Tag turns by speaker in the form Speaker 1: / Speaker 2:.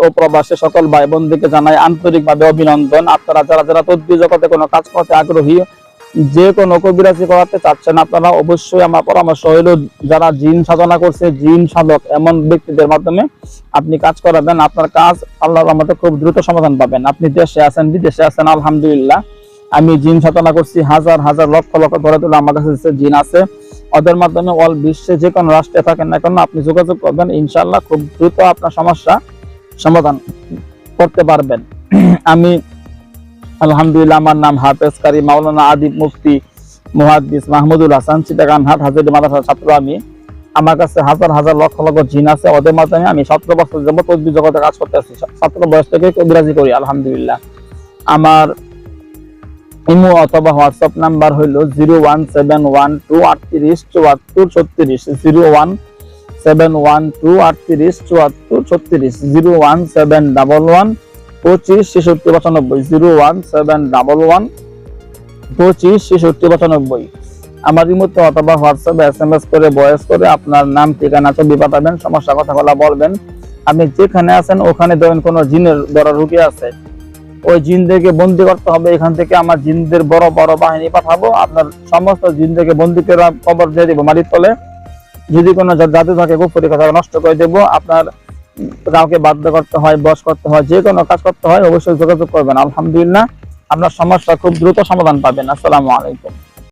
Speaker 1: ও প্রবাসী সকল ভাই বোনদেরকে জানাই আন্তরিকভাবে অভিনন্দন। আপনারা যারা যারা তদ্বির জগতে কোনো কাজ করতে আগ্রহী, যে কোনো কবিরাজি করাতে চাচ্ছেন, আপনারা অবশ্যই আমার পরামর্শ হইল যারা জিন সাধনা করছে, জিন সাধক এমন ব্যক্তিদের মাধ্যমে আপনি কাজ করাবেন। আপনার কাজ আল্লাহর রহমতে খুব দ্রুত সমাধান পাবেন। আপনি দেশে আছেন, বিদেশে আছেন, আলহামদুলিল্লাহ আমি জিন সাধনা করছি, হাজার হাজার লক্ষ লক্ষ ধরে তুলে আমার কাছে জিন আছে। ওদের মাধ্যমে অল বিশ্বে যে কোনো রাষ্ট্রে থাকেন না কেন আপনি যোগাযোগ করবেন, ইনশাআল্লাহ খুব দ্রুত আপনার সমস্যা সমাধান করতে পারবেন। আমি আলহামদুলিল্লাহ, আমার নাম হাফেজ কারি মাওলানা আদিব মুফতি মুহাদ্দিস মাহমুদুল হাসান, চিটাগাং হাট হাজির মাদ্রাসার ছাত্র আমি। আমার কাছে হাজার হাজার লক্ষ লক্ষ জিন আছে, ওদের মাধ্যমে আমি 17 বছর যাবত তদ্বির জগতে কাজ করতে আসছি। 17 বয়স থেকে কবিরাজি করি আলহামদুলিল্লাহ। আমার ইমো অথবা হোয়াটসঅ্যাপ নাম্বার হইল 01712387436, 01712387436, 01711256695, 01711256695। আমার ইমোতে অথবা হোয়াটসঅ্যাপে SMS করে ভয়েস করে আপনার নাম ঠিকানা ছবি পাঠাবেন, সমস্যা কথা বলা বলবেন। আপনি যেখানে আছেন ওখানে ধরেন কোনো জিনের বড় রুগী আছে, ওই জিনদেরকে বন্দি করতে হবে। এখান থেকে আমার জিনদের বড় বড় বাহিনী পাঠাবো, আপনার সমস্ত জিনদেরকে বন্দি করে কবর দিয়ে দেবো মাটির তলে। যদি কোনো জাদু থাকে কুফরি কথা নষ্ট করে দেবো। আপনার কাউকে বাধ্য করতে হয়, বশ করতে হয়, যে কোনো কাজ করতে হয়, অবশ্যই যোগাযোগ করবেন। আলহামদুলিল্লাহ আপনার সমস্যা খুব দ্রুত সমাধান পাবেন। আসসালামু আলাইকুম।